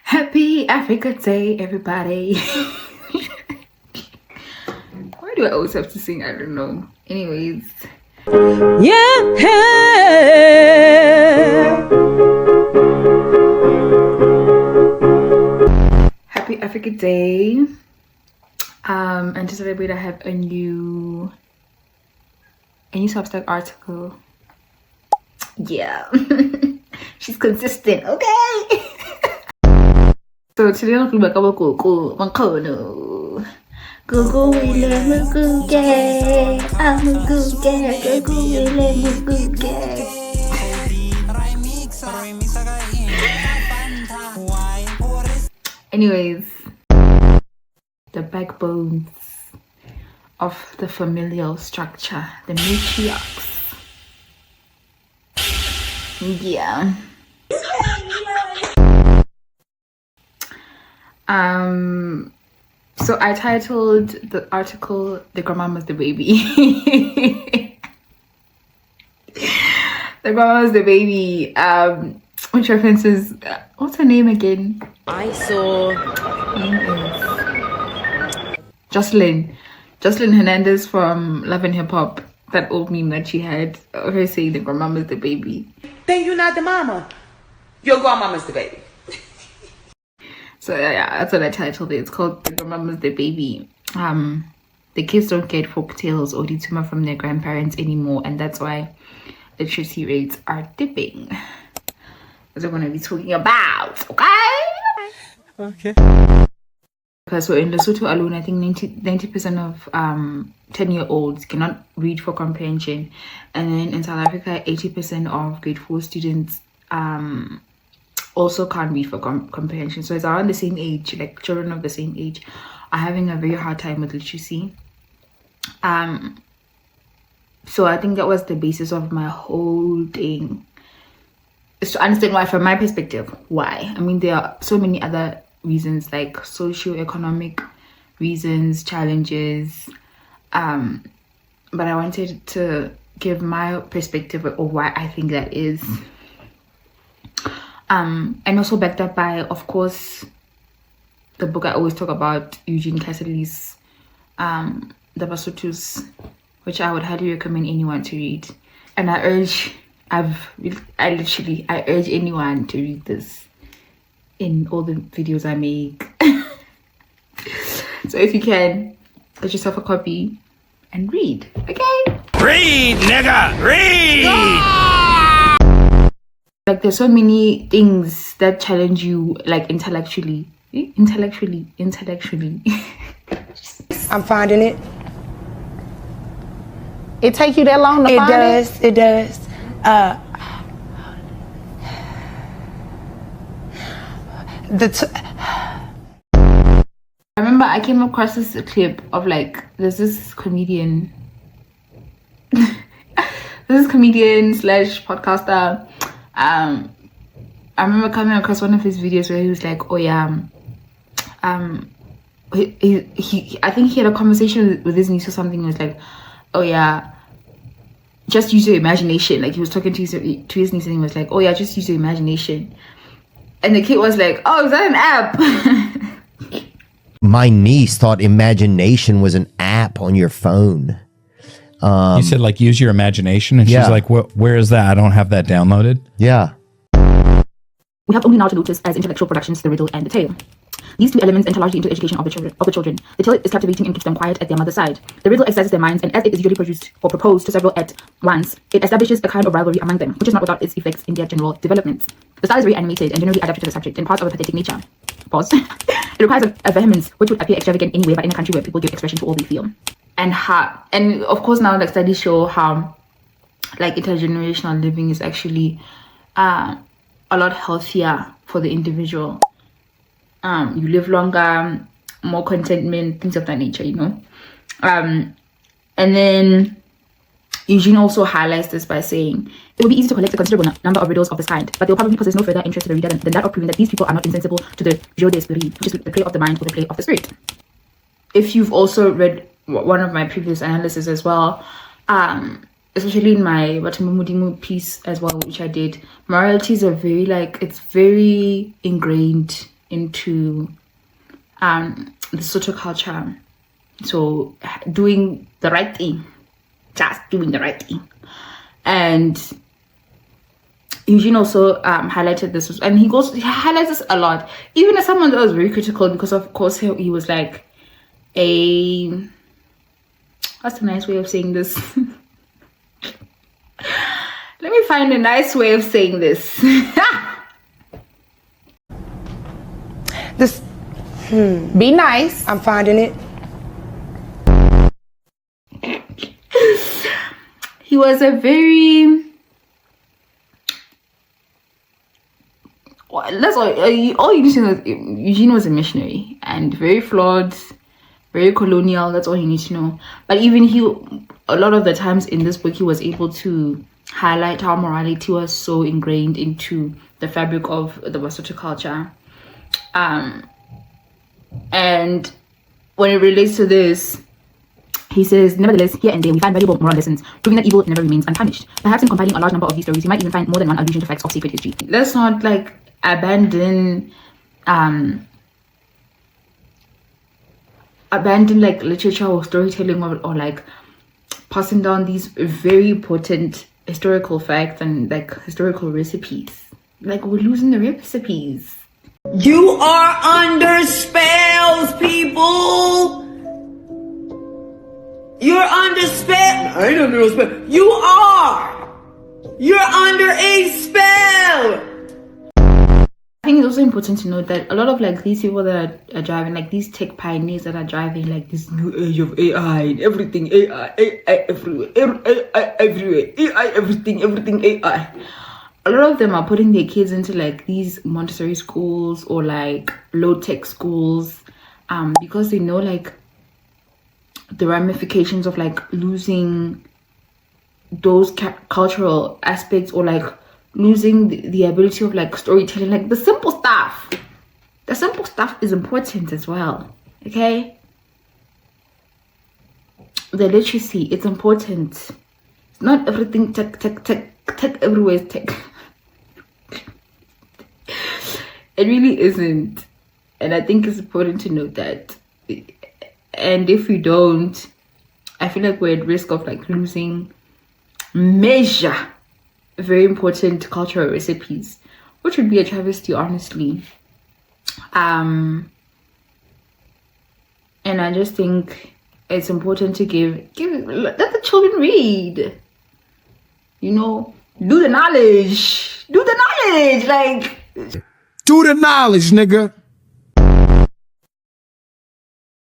Happy Africa Day, everybody. Why do I always have to sing? I don't know. Anyways. Yeah. Happy Africa Day. And to celebrate, I have a new Substack article. Yeah. She's consistent, okay? So today I'm going to talk about Google. Google will I'm a Anyways, the backbones of the familial structure, the matriarchs. Yeah. So I titled the article "The Grandmama's the Baby." The Grandmama's the Baby, which references what's her name again? I saw Jocelyn Hernandez from Love and Hip Hop. That old meme that she had, her saying the grandmama's the baby. Then you're not the mama. Your grandmama's the baby. So yeah, that's what I titled it. It's called The Grandmama's the Baby. The kids don't get folktales or litshomo from their grandparents anymore, and that's why literacy rates are dipping. That's what we're going to be talking about, okay? Because so in Lesotho alone, I think 90% of 10-year-olds cannot read for comprehension, and then in South Africa, 80% of grade 4 students also can't read for comprehension. So it's around the same age, like children of the same age are having a very hard time with literacy. So I think that was the basis of my whole thing, is to understand why, from my perspective, why. I mean, there are so many other reasons, like socio-economic reasons, challenges, but I wanted to give my perspective of why I think that is. And also backed up by, of course, the book I always talk about, Eugene Cassidy's The Basotho's, which I would highly recommend anyone to read. And I urge anyone to read this in all the videos I make. So if you can, get yourself a copy and read, okay? Read, nigga, read! Like, there's so many things that challenge you, like intellectually. I'm finding it. It take you that long to find it? It does. I remember I came across this clip of, like, there's this comedian slash podcaster. I remember coming across one of his videos where he was like, oh yeah, he I think he had a conversation with his niece or something. He was like, oh yeah, just use your imagination. Like, he was talking to his niece and he was like, oh yeah, just use your imagination. And the kid was like, oh, is that an app? My niece thought imagination was an app on your phone. You said, like, use your imagination, and she's like, where is that? I don't have that downloaded. Yeah. We have only now to notice as intellectual productions the riddle and the tale. These two elements enter largely into education of the children. The tale is captivating and keeps them quiet at their mother's side. The riddle excites their minds, and as it is usually produced or proposed to several at once, it establishes a kind of rivalry among them, which is not without its effects in their general development. The style is very animated and generally adapted to the subject in parts of a pathetic nature. Pause. It requires a vehemence which would appear extravagant anywhere, but in a country where people give expression to all they feel. And of course now, like, studies show how, like, intergenerational living is actually a lot healthier for the individual. You live longer, more contentment, things of that nature, you know. And then Eugene also highlights this by saying, it will be easy to collect a considerable number of riddles of this kind, but they will probably possess no further interest to the reader than that of proving that these people are not insensible to the jeu d'esprit, which is the play of the mind or the play of the spirit. If you've also read one of my previous analysis as well, especially in my Watamumudimu piece as well, which I did, moralities are very, like, it's very ingrained into the Soto culture. So doing the right thing, just doing the right thing. And Eugene also highlighted this, and he highlights this a lot, even as someone that was very critical, because of course he was like what's a nice way of saying this? Let me find a nice way of saying this. This, Be nice. I'm finding it. He was a very, that's all you need to know. Eugene was a missionary and very flawed, very colonial. That's all you need to know. But even a lot of the times in this book, he was able to highlight how morality was so ingrained into the fabric of the Basotho culture. And when it relates to this, he says, nevertheless, here and there we find valuable moral lessons, proving that evil never remains unpunished. Perhaps in compiling a large number of these stories, you might even find more than one allusion to facts of sacred history. Let's not abandon like literature or storytelling or like passing down these very important historical facts and like historical recipes. Like, we're losing the recipes. You are under spells, people. You're under spell. I ain't under no spell. You are. You're under a spell. I think it's also important to note that a lot of like these people that are driving, like these tech pioneers that are driving like this new age of AI and everything, AI everywhere, AI everywhere, AI everything AI. A lot of them are putting their kids into like these Montessori schools or like low-tech schools, because they know like the ramifications of like losing those cultural aspects, or like losing the ability of like storytelling. Like the simple stuff is important as well. Okay, the literacy, it's important. Not everything tech everywhere is tech. It really isn't. And I think it's important to note that. And if we don't, I feel like we're at risk of like losing very important cultural recipes, which would be a travesty, honestly. And I just think it's important to let the children read. You know, do the knowledge, like do the knowledge, nigga.